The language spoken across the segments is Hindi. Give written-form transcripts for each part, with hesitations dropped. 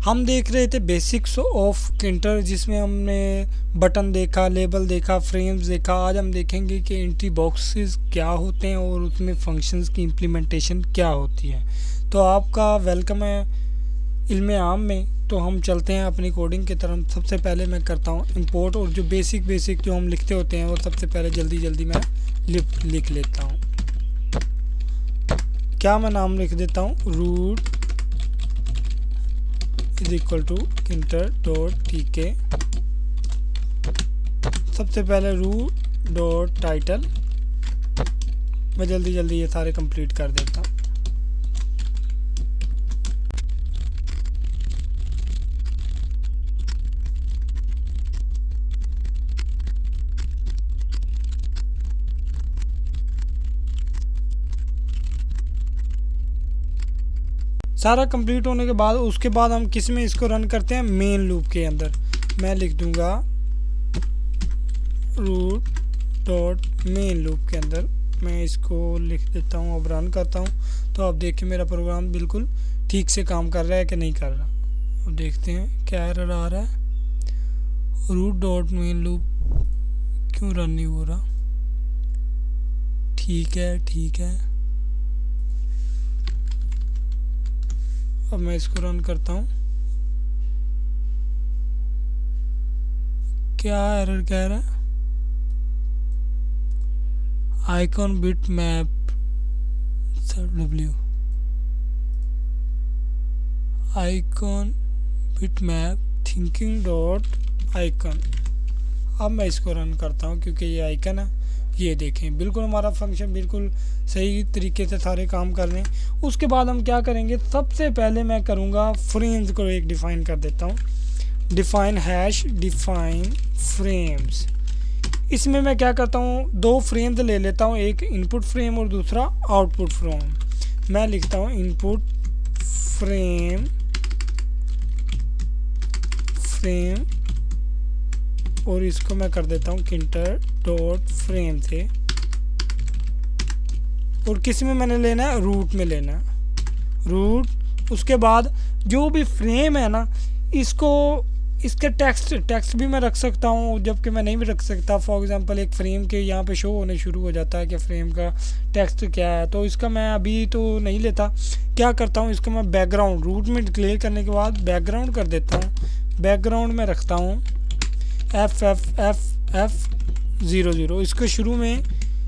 हम देख रहे थे बेसिक्स ऑफ किंटर, जिसमें हमने बटन देखा, लेबल देखा, फ्रेम्स देखा। आज हम देखेंगे कि एंट्री बॉक्सेस क्या होते हैं और उसमें फंक्शंस की इम्प्लीमेंटेशन क्या होती है। तो आपका वेलकम है इल्मे आम में। तो हम चलते हैं अपनी कोडिंग की तरफ। सबसे पहले मैं करता हूँ इंपोर्ट, और जो बेसिक जो हम लिखते होते हैं वो सबसे पहले जल्दी मैं लिख लेता हूँ। क्या मैं नाम लिख देता हूँ, root is equal to kinter.tk। सबसे पहले रूट डॉट टाइटल। मैं जल्दी ये सारे कंप्लीट कर देता हूँ। सारा कंप्लीट होने के बाद उसके बाद हम किस में इसको रन करते हैं, मेन लूप के अंदर। मैं लिख दूंगा रूट डॉट मेन लूप के अंदर। मैं इसको लिख देता हूँ, अब रन करता हूँ। तो आप देखिए मेरा प्रोग्राम बिल्कुल ठीक से काम कर रहा है कि नहीं कर रहा। अब देखते हैं क्या एरर आ रहा है। रूट डॉट मेन लूप क्यों रन नहीं हो रहा। ठीक है। अब मैं इसको रन करता हूँ। क्या एरर कह रहा है, icon bit map w icon bit map thinking dot icon. अब मैं इसको रन करता हूँ क्योंकि ये आइकन है। ये देखें बिल्कुल हमारा फंक्शन बिल्कुल सही तरीके से सारे काम कर रहे हैं। उसके बाद हम क्या करेंगे, सबसे पहले मैं करूँगा फ्रेम्स को एक डिफ़ाइन कर देता हूँ। Define frames. इसमें मैं क्या करता हूँ, दो फ्रेम्स ले लेता हूँ, एक इनपुट फ्रेम और दूसरा आउटपुट फ्रेम। मैं लिखता हूँ इनपुट फ्रेम और इसको मैं कर देता हूँ kinter.frame से। और किस में मैंने लेना है, रूट में लेना है, रूट। उसके बाद जो भी फ्रेम है ना, इसके टेक्स्ट भी मैं रख सकता हूँ, जबकि मैं नहीं भी रख सकता। फॉर एग्जांपल एक फ्रेम के यहाँ पे शो होने शुरू हो जाता है कि फ्रेम का टेक्स्ट क्या है, तो इसका मैं अभी तो नहीं लेता। क्या करता हूँ, इसको मैं बैकग्राउंड रूट में डिक्लेयर करने के बाद बैकग्राउंड कर देता हूँ। बैकग्राउंड में रखता हूँ FF00। इसको शुरू में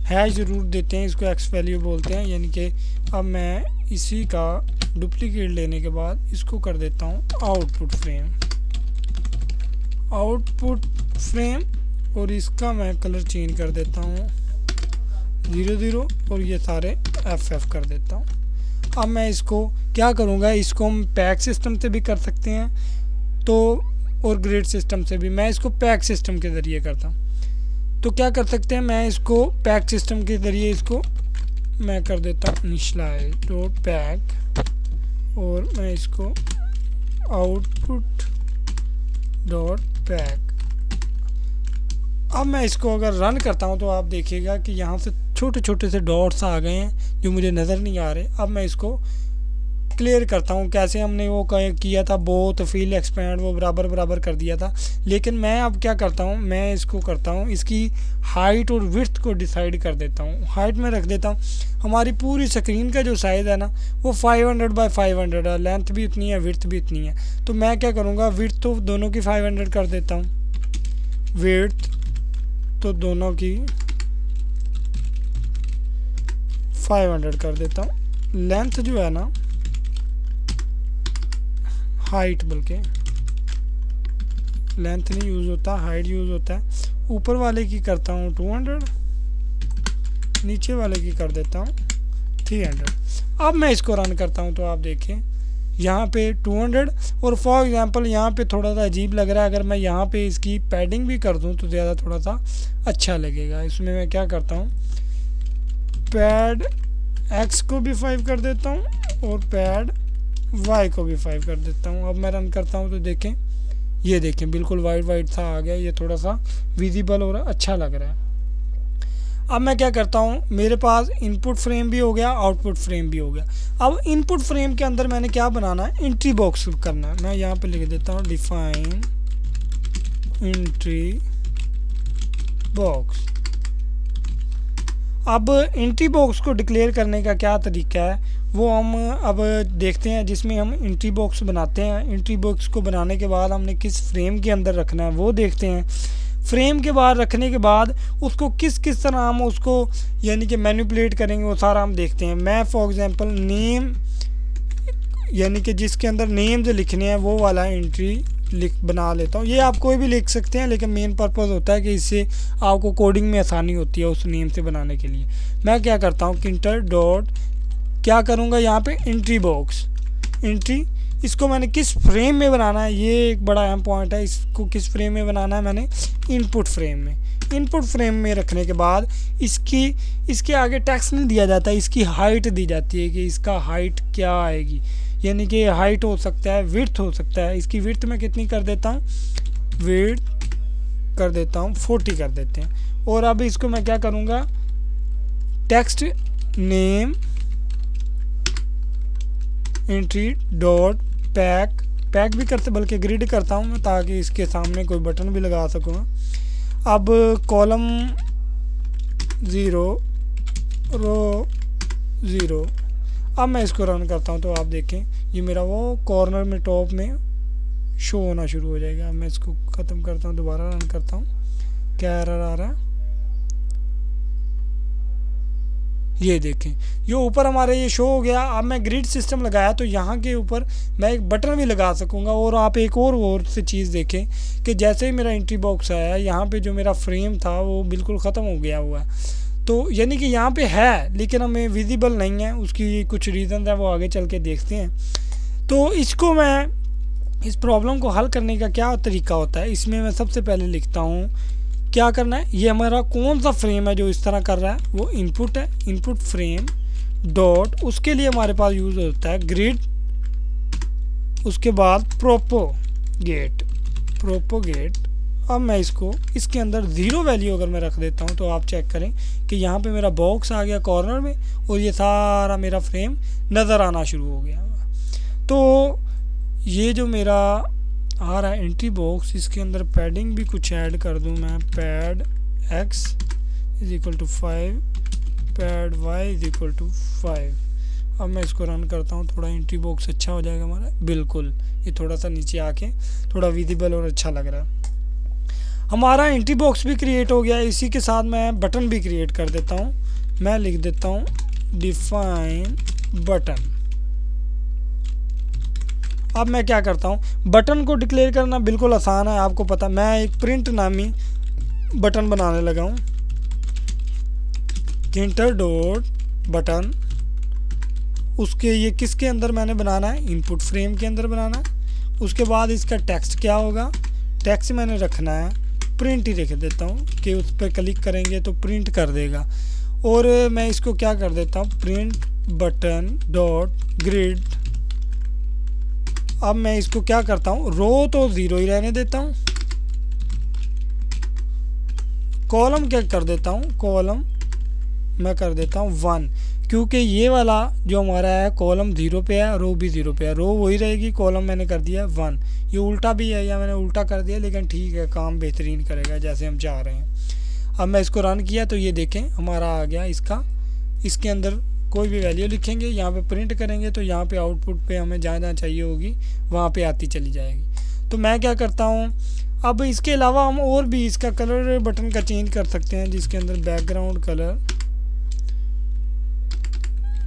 हैश रूट देते हैं, इसको एक्स वैल्यू बोलते हैं, यानी कि अब मैं इसी का डुप्लीकेट लेने के बाद इसको कर देता हूँ आउटपुट फ्रेम और इसका मैं कलर चेंज कर देता हूँ 00 और ये सारे FF कर देता हूँ। अब मैं इसको क्या करूँगा, इसको हम पैक सिस्टम से भी कर सकते हैं तो, और ग्रिड सिस्टम से भी। मैं इसको पैक सिस्टम के ज़रिए करता हूँ। तो क्या कर सकते हैं, मैं इसको पैक सिस्टम के ज़रिए इसको मैं कर देता हूँ इनिशियलाइज डॉट पैक और मैं इसको आउटपुट डॉट पैक। अब मैं इसको अगर रन करता हूँ तो आप देखिएगा कि यहाँ से छोटे से डॉट्स आ गए हैं जो मुझे नज़र नहीं आ रहे। अब मैं इसको क्लियर करता हूँ। कैसे हमने वो किया था, बोथ फिल एक्सपैंड, वो बराबर कर दिया था। लेकिन मैं अब क्या करता हूँ, मैं इसको करता हूँ, इसकी हाइट और विड्थ को डिसाइड कर देता हूँ। हाइट में रख देता हूँ, हमारी पूरी स्क्रीन का जो साइज़ है ना वो 500 बाय 500 है। लेंथ भी इतनी है, विड्थ भी इतनी है। तो मैं क्या करूँगा, विड्थ तो दोनों की 500 कर देता हूँ, विड्थ तो दोनों की 500 कर देता हूँ। लेंथ जो है ना, हाइट बल्कि लेंथ नहीं यूज़ होता, हाइट यूज़ होता है। ऊपर वाले की करता हूँ 200, नीचे वाले की कर देता हूँ 300। अब मैं इसको रन करता हूँ तो आप देखें यहाँ पे 200। और फॉर एग्जांपल यहाँ पे थोड़ा सा अजीब लग रहा है, अगर मैं यहाँ पे इसकी पैडिंग भी कर दूँ तो ज़्यादा थोड़ा सा अच्छा लगेगा। इसमें मैं क्या करता हूँ, पैड x को भी 5 कर देता हूँ और पैड y को भी 5 कर देता हूँ। अब मैं रन करता हूँ तो देखें, ये देखें बिल्कुल वाइट सा आ गया, ये थोड़ा सा विजिबल और अच्छा लग रहा है। अब मैं क्या करता हूँ, मेरे पास इनपुट फ्रेम भी हो गया, आउटपुट फ्रेम भी हो गया। अब इनपुट फ्रेम के अंदर मैंने क्या बनाना है, एंट्री बॉक्स करना है। मैं यहाँ पे लिख देता हूँ डिफाइन एंट्री बॉक्स। अब एंट्री बॉक्स को डिक्लेयर करने का क्या तरीका है वो हम अब देखते हैं, जिसमें हम एंट्री बॉक्स बनाते हैं। एंट्री बॉक्स को बनाने के बाद हमने किस फ्रेम के अंदर रखना है वो देखते हैं। फ्रेम के बाहर रखने के बाद उसको किस किस तरह हम उसको यानी कि मैनिपुलेट करेंगे वो सारा हम देखते हैं। मैं फॉर एग्जांपल नेम यानी कि जिसके अंदर नेम्स लिखने हैं वो वाला एंट्री बना लेता हूँ। ये आप कोई भी लिख सकते हैं, लेकिन मेन पर्पस होता है कि इससे आपको कोडिंग में आसानी होती है उस नेम से बनाने के लिए। मैं क्या करता हूँ, किंटर डॉट क्या करूँगा यहाँ पे एंट्री बॉक्स एंट्री। इसको मैंने किस फ्रेम में बनाना है, ये एक बड़ा अहम पॉइंट है। इसको किस फ्रेम में बनाना है, मैंने इनपुट फ्रेम में। इनपुट फ्रेम में रखने के बाद इसके आगे टेक्स्ट नहीं दिया जाता, इसकी हाइट दी जाती है कि इसका हाइट क्या आएगी। यानी कि हाइट हो सकता है, विड्थ हो सकता है। इसकी विड्थ मैं कितनी कर देता हूँ, विड्थ कर देता हूँ 40 कर देते हैं। और अब इसको मैं क्या करूँगा, text name entry dot pack भी करते बल्कि ग्रिड करता हूँ मैं, ताकि इसके सामने कोई बटन भी लगा सकूँ। अब कॉलम 0 रो 0। अब मैं इसको रन करता हूँ तो आप देखें ये मेरा वो कॉर्नर में टॉप में शो होना शुरू हो जाएगा। अब मैं इसको ख़त्म करता हूँ, दोबारा रन करता हूँ, क्या एरर आ रहा है ये देखें, ये ऊपर हमारे ये शो हो गया। अब मैं ग्रिड सिस्टम लगाया तो यहाँ के ऊपर मैं एक बटन भी लगा सकूँगा। और आप एक और से चीज़ देखें कि जैसे ही मेरा एंट्री बॉक्स आया, यहाँ पे जो मेरा फ्रेम था वो बिल्कुल ख़त्म हो गया हुआ है। तो यानी कि यहाँ पे है लेकिन हमें विजिबल नहीं है, उसकी कुछ रीज़न है वो आगे चल के देखते हैं। तो इसको मैं इस प्रॉब्लम को हल करने का क्या तरीका होता है, इसमें मैं सबसे पहले लिखता हूँ क्या करना है। ये हमारा कौन सा फ्रेम है जो इस तरह कर रहा है, वो इनपुट है, इनपुट फ्रेम डॉट, उसके लिए हमारे पास यूज़ होता है ग्रिड, उसके बाद प्रोपोगेट। अब मैं इसके अंदर 0 वैल्यू अगर मैं रख देता हूँ तो आप चेक करें कि यहाँ पे मेरा बॉक्स आ गया कॉर्नर में और ये सारा मेरा फ्रेम नज़र आना शुरू हो गया। तो ये जो मेरा आ रहा है एंट्री बॉक्स, इसके अंदर पैडिंग भी कुछ ऐड कर दूं मैं, पैड x = 5, पैड y = 5। अब मैं इसको रन करता हूँ, थोड़ा एंट्री बॉक्स अच्छा हो जाएगा हमारा। बिल्कुल ये थोड़ा सा नीचे आके थोड़ा विजिबल और अच्छा लग रहा है। हमारा एंट्री बॉक्स भी क्रिएट हो गया। इसी के साथ मैं बटन भी क्रिएट कर देता हूँ। मैं लिख देता हूँ डिफाइन बटन। अब मैं क्या करता हूँ, बटन को डिक्लेयर करना बिल्कुल आसान है, आपको पता। मैं एक प्रिंट नामी बटन बनाने लगा हूँ, किंटर डॉट बटन। उसके ये किसके अंदर मैंने बनाना है, इनपुट फ्रेम के अंदर बनाना है। उसके बाद इसका टेक्स्ट क्या होगा, टेक्स्ट मैंने रखना है प्रिंट ही लिख देता हूँ कि उस पर क्लिक करेंगे तो प्रिंट कर देगा। और मैं इसको क्या कर देता हूँ, प्रिंट बटन डॉट ग्रिड। अब मैं इसको क्या करता हूँ, रो तो 0 ही रहने देता हूँ, कॉलम क्या कर देता हूँ, कॉलम मैं कर देता हूँ 1, क्योंकि ये वाला जो हमारा है कॉलम 0 पे है, रो भी 0 पे है। रो वही रहेगी, कॉलम मैंने कर दिया 1। ये उल्टा भी है या मैंने उल्टा कर दिया, लेकिन ठीक है, काम बेहतरीन करेगा जैसे हम चाह रहे हैं। अब मैं इसको रन किया तो ये देखें हमारा आ गया इसके अंदर कोई भी वैल्यू लिखेंगे, यहाँ पे प्रिंट करेंगे तो यहाँ पे आउटपुट पे हमें जहाँ चाहिए होगी वहाँ पे आती चली जाएगी। तो मैं क्या करता हूँ, अब इसके अलावा हम और भी इसका कलर बटन का चेंज कर सकते हैं, जिसके अंदर background colour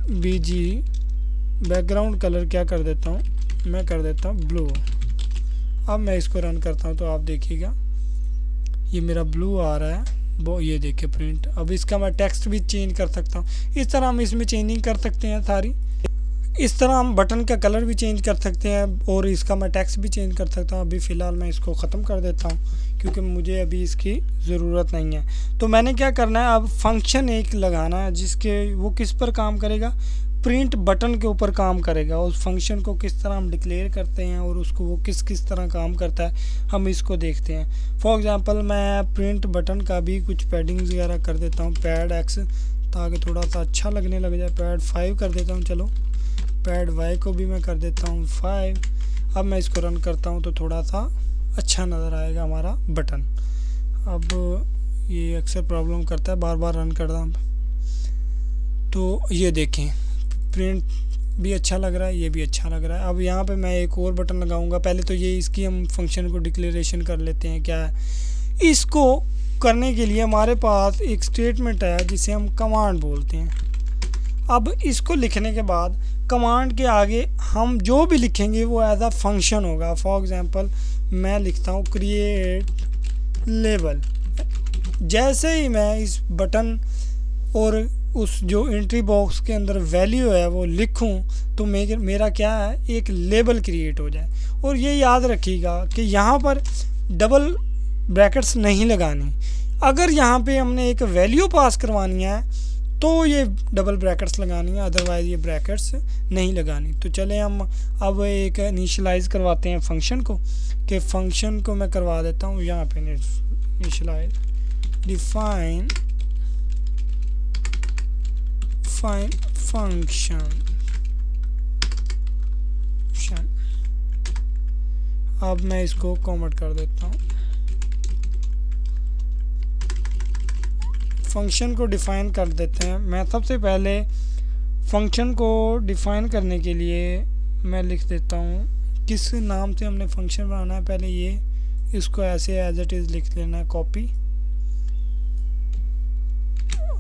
BG background colour क्या कर देता हूँ, मैं कर देता हूँ ब्लू। अब मैं इसको रन करता हूँ तो आप देखिएगा ये मेरा ब्लू आ रहा है, वो ये देखिए प्रिंट। अब इसका मैं टेक्स्ट भी चेंज कर सकता हूँ। इस तरह हम इसमें चेंजिंग कर सकते हैं सारी। इस तरह हम बटन का कलर भी चेंज कर सकते हैं और इसका मैं टेक्स्ट भी चेंज कर सकता हूँ। अभी फ़िलहाल मैं इसको ख़त्म कर देता हूँ क्योंकि मुझे अभी इसकी ज़रूरत नहीं है। तो मैंने क्या करना है, अब फंक्शन एक लगाना है जिसके वो किस पर काम करेगा, प्रिंट बटन के ऊपर काम करेगा। उस फंक्शन को किस तरह हम डिक्लेयर करते हैं और उसको वो किस तरह काम करता है हम इसको देखते हैं। फॉर एग्जांपल मैं प्रिंट बटन का भी कुछ पैडिंग्स वगैरह कर देता हूँ, पैड X, ताकि थोड़ा सा अच्छा लगने लग जाए। पैड 5 कर देता हूँ, चलो पैड Y को भी मैं कर देता हूँ 5। अब मैं इसको रन करता हूँ तो थोड़ा सा अच्छा नज़र आएगा हमारा बटन। अब ये अक्सर प्रॉब्लम करता है, बार बार रन करता हूँ तो ये देखें प्रिंट भी अच्छा लग रहा है, ये भी अच्छा लग रहा है। अब यहाँ पे मैं एक और बटन लगाऊंगा। पहले तो ये इसकी हम फंक्शन को डिक्लेरेशन कर लेते हैं क्या है। इसको करने के लिए हमारे पास एक स्टेटमेंट है जिसे हम कमांड बोलते हैं। अब इसको लिखने के बाद कमांड के आगे हम जो भी लिखेंगे वो एज अ फंक्शन होगा। फॉर एग्जांपल मैं लिखता हूँ क्रिएट लेबल। जैसे ही मैं इस बटन और उस जो एंट्री बॉक्स के अंदर वैल्यू है वो लिखूं तो मेरा क्या है, एक लेबल क्रिएट हो जाए। और ये याद रखिएगा कि यहाँ पर डबल ब्रैकेट्स नहीं लगानी। अगर यहाँ पे हमने एक वैल्यू पास करवानी है तो ये डबल ब्रैकेट्स लगानी है, अदरवाइज़ ये ब्रैकेट्स नहीं लगानी। तो चले हम अब एक इनिशियलाइज़ करवाते हैं फंक्शन को, कि फंक्शन को मैं करवा देता हूँ यहाँ पे इनिशियलाइज डिफाइन फंक्शन। अब मैं इसको कमेंट कर देता हूँ। फंक्शन को डिफ़ाइन कर देते हैं। मैं सबसे पहले फंक्शन को डिफ़ाइन करने के लिए मैं लिख देता हूँ किस नाम से हमने फंक्शन बनाना है। पहले ये इसको ऐसे एज इट इज़ लिख लेना है, कॉपी।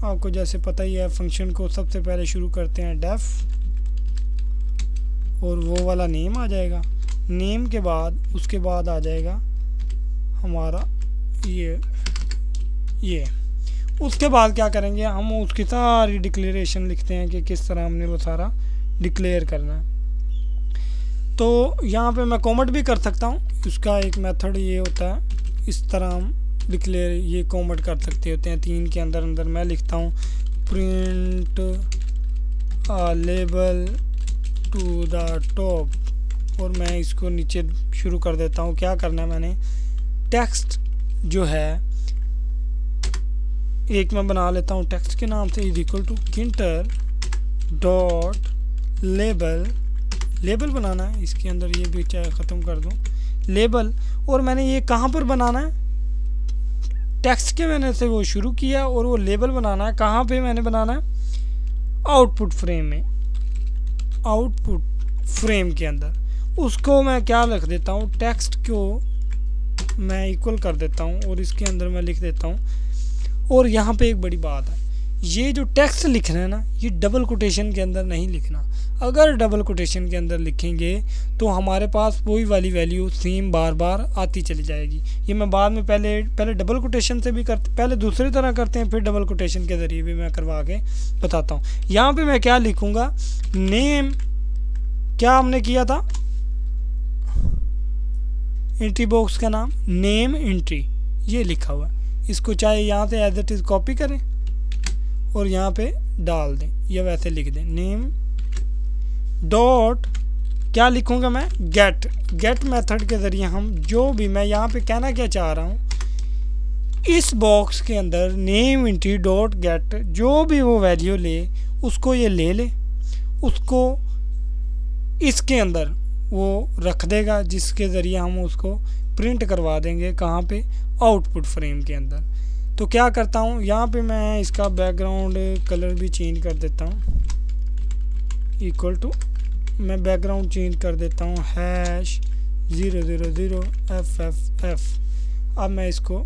आपको जैसे पता ही है फंक्शन को सबसे पहले शुरू करते हैं डेफ, और वो वाला नेम आ जाएगा। नेम के बाद उसके बाद आ जाएगा हमारा ये उसके बाद क्या करेंगे, हम उसकी सारी डिक्लेरेशन लिखते हैं कि किस तरह हमने वो सारा डिक्लेयर करना है। तो यहाँ पे मैं कमेंट भी कर सकता हूँ। उसका एक मेथड ये होता है, इस तरह हम डिक्लेयर ये कमेंट कर सकते होते हैं। 3 के अंदर मैं लिखता हूँ print label to the top, और मैं इसको नीचे शुरू कर देता हूँ। क्या करना है, मैंने टेक्स्ट जो है एक मैं बना लेता हूँ टेक्स्ट के नाम से is equal to Tkinter dot label बनाना है। इसके अंदर ये भी चाहे ख़त्म कर दूँ लेबल। और मैंने ये कहाँ पर बनाना है, टेक्स्ट के मैंने से वो शुरू किया और वो लेबल बनाना है कहाँ पे मैंने बनाना है, आउटपुट फ्रेम में, आउटपुट फ्रेम के अंदर। उसको मैं क्या लिख देता हूँ, टेक्स्ट को मैं इक्वल कर देता हूँ और इसके अंदर मैं लिख देता हूँ। और यहाँ पे एक बड़ी बात है, ये जो टेक्स्ट लिख रहे हैं ना, ये डबल कोटेशन के अंदर नहीं लिखना। अगर डबल कोटेशन के अंदर लिखेंगे तो हमारे पास वही वाली वैल्यू सेम बार बार आती चली जाएगी। ये मैं बाद में पहले डबल कोटेशन से भी करते, पहले दूसरी तरह करते हैं, फिर डबल कोटेशन के ज़रिए भी मैं करवा के बताता हूँ। यहाँ पे मैं क्या लिखूँगा, नेम, क्या हमने किया था, एंट्री बॉक्स का नाम नेम एंट्री, ये लिखा हुआ है। इसको चाहे यहाँ से एज इट इज़ कॉपी करें और यहाँ पे डाल दें या वैसे लिख दें नेम डॉट, क्या लिखूँगा मैं, गेट मेथड के ज़रिए हम जो भी, मैं यहाँ पे कहना क्या चाह रहा हूँ, इस बॉक्स के अंदर नेम एंट्री डॉट गेट जो भी वो वैल्यू ले उसको ये ले उसको इसके अंदर वो रख देगा, जिसके ज़रिए हम उसको प्रिंट करवा देंगे कहाँ पे, आउटपुट फ्रेम के अंदर। तो क्या करता हूँ, यहाँ पे मैं इसका बैकग्राउंड कलर भी चेंज कर देता हूँ, इक्वल टू, मैं बैकग्राउंड चेंज कर देता हूँ #000FFF। अब मैं इसको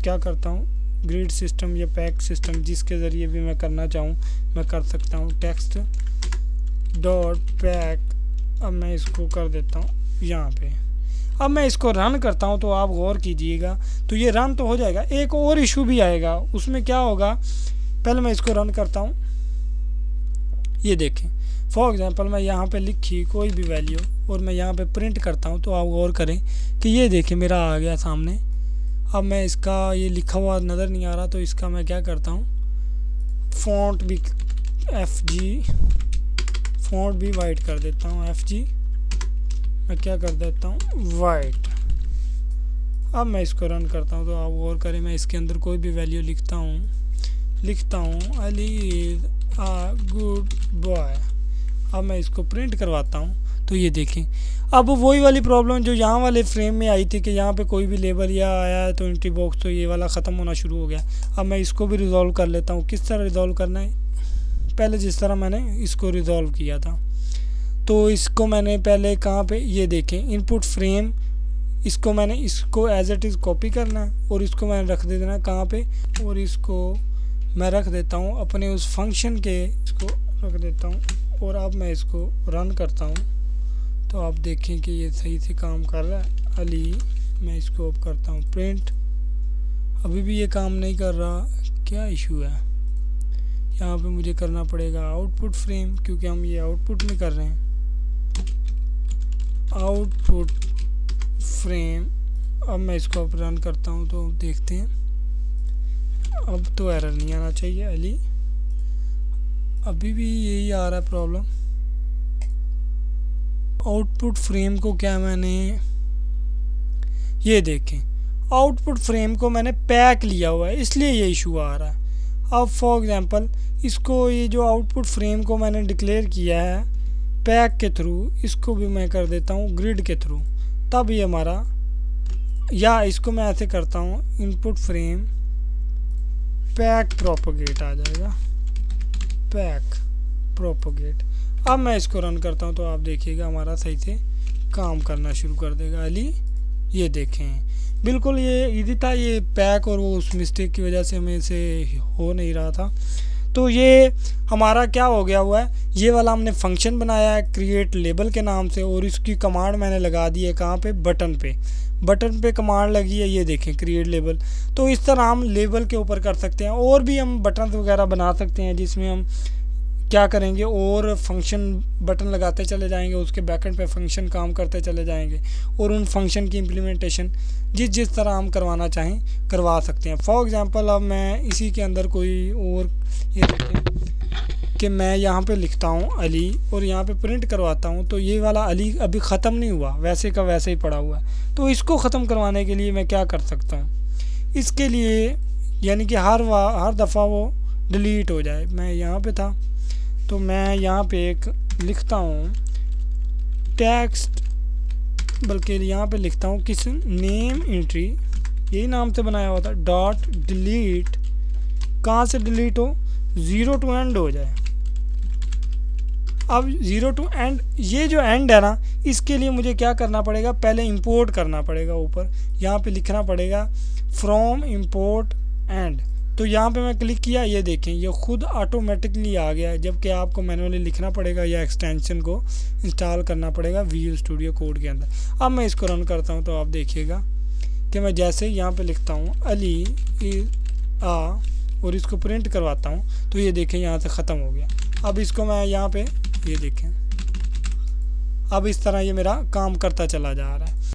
क्या करता हूँ, ग्रिड सिस्टम या पैक सिस्टम, जिसके ज़रिए भी मैं करना चाहूँ मैं कर सकता हूँ, टेक्स्ट डॉट पैक। अब मैं इसको कर देता हूँ यहाँ पे। अब मैं इसको रन करता हूँ तो आप गौर कीजिएगा, तो ये रन तो हो जाएगा। एक और इशू भी आएगा, उसमें क्या होगा, पहले मैं इसको रन करता हूँ, ये देखें फॉर एग्जांपल मैं यहाँ पे लिखी कोई भी वैल्यू और मैं यहाँ पे प्रिंट करता हूँ, तो आप गौर करें कि ये देखें मेरा आ गया सामने। अब मैं इसका ये लिखा हुआ नज़र नहीं आ रहा, तो इसका मैं क्या करता हूँ, फ़ॉन्ट भी FG फ़ॉन्ट भी वाइट कर देता हूँ, FG मैं क्या कर देता हूँ वाइट। अब मैं इसको रन करता हूँ तो आप गौर करें, मैं इसके अंदर कोई भी वैल्यू लिखता हूँ Ali is a good boy. अब मैं इसको प्रिंट करवाता हूँ तो ये देखें, अब वही वाली प्रॉब्लम जो यहाँ वाले फ्रेम में आई थी कि यहाँ पे कोई भी लेबल या आया है तो एंट्री बॉक्स, तो ये वाला ख़त्म होना शुरू हो गया। अब मैं इसको भी रिज़ॉल्व कर लेता हूँ। किस तरह रिज़ॉल्व करना है, पहले जिस तरह मैंने इसको रिज़ॉल्व किया था, तो इसको मैंने पहले कहाँ पे, ये देखें इनपुट फ्रेम, इसको मैंने इसको एज इट इज़ कॉपी करना है और इसको मैंने रख देना है कहाँ पे, और इसको मैं रख देता हूँ अपने उस फंक्शन के, इसको रख देता हूँ और अब मैं इसको रन करता हूँ तो आप देखें कि ये सही से काम कर रहा है। अली, मैं इसको अब करता हूँ प्रिंट, अभी भी ये काम नहीं कर रहा, क्या इशू है। यहाँ पे मुझे करना पड़ेगा आउटपुट फ्रेम, क्योंकि हम ये आउटपुट में कर रहे हैं, आउटपुट फ्रेम। अब मैं इसको अब रन करता हूँ तो देखते हैं, अब तो एरर नहीं आना चाहिए अली, अभी भी यही आ रहा है प्रॉब्लम। आउटपुट फ्रेम को क्या मैंने, ये देखें आउटपुट फ्रेम को मैंने पैक लिया हुआ है इसलिए ये इशू आ रहा है। अब फॉर एग्जांपल इसको, ये जो आउटपुट फ्रेम को मैंने डिक्लेयर किया है पैक के थ्रू, इसको भी मैं कर देता हूँ ग्रिड के थ्रू, तब ये हमारा, या इसको मैं ऐसे करता हूँ इनपुट फ्रेम पैक प्रोपोगेट आ जाएगा, पैक प्रोपोगेट। अब मैं इसको रन करता हूँ तो आप देखिएगा हमारा सही से काम करना शुरू कर देगा अली। ये देखें बिल्कुल ये इजी था, ये पैक और वो उस मिस्टेक की वजह से हमें इसे हो नहीं रहा था। तो ये हमारा क्या हो गया हुआ है, ये वाला हमने फंक्शन बनाया है क्रिएट लेबल के नाम से, और इसकी कमांड मैंने लगा दी है कहाँ पे, बटन पे कमांड लगी है, ये देखें क्रिएट लेबल। तो इस तरह हम लेबल के ऊपर कर सकते हैं, और भी हम बटन वगैरह बना सकते हैं जिसमें हम क्या करेंगे, और फंक्शन बटन लगाते चले जाएंगे, उसके बैकएंड पे फंक्शन काम करते चले जाएंगे, और उन फंक्शन की इम्प्लीमेंटेशन जिस तरह हम करवाना चाहें करवा सकते हैं। फॉर एग्जांपल अब मैं इसी के अंदर कोई और, ये देखें कि मैं यहाँ पे लिखता हूँ अली और यहाँ पे प्रिंट करवाता हूँ, तो ये वाला अली अभी ख़त्म नहीं हुआ, वैसे का वैसे ही पड़ा हुआ है। तो इसको ख़त्म करवाने के लिए मैं क्या कर सकता हूँ, इसके लिए यानी कि हर दफ़ा वो डिलीट हो जाए, मैं यहाँ पे था तो मैं यहाँ पे एक लिखता हूँ टेक्स्ट, बल्कि यहाँ पे लिखता हूँ किस नेम एंट्री, यही नाम से बनाया हुआ था, डॉट डिलीट, कहाँ से डिलीट हो, 0 to end हो जाए। अब 0 to end, ये जो एंड है ना, इसके लिए मुझे क्या करना पड़ेगा, पहले इंपोर्ट करना पड़ेगा, ऊपर यहाँ पे लिखना पड़ेगा फ्रॉम इंपोर्ट एंड। तो यहाँ पे मैं क्लिक किया, ये देखें ये खुद ऑटोमेटिकली आ गया है, जबकि आपको मैनुअली लिखना पड़ेगा या एक्सटेंशन को इंस्टॉल करना पड़ेगा विजुअल स्टूडियो कोड के अंदर। अब मैं इसको रन करता हूँ तो आप देखिएगा कि मैं जैसे यहाँ पे लिखता हूँ अली इज़ आ और इसको प्रिंट करवाता हूँ तो ये देखें यहाँ से ख़त्म हो गया। अब इसको मैं यहाँ पे, ये देखें अब इस तरह ये मेरा काम करता चला जा रहा है।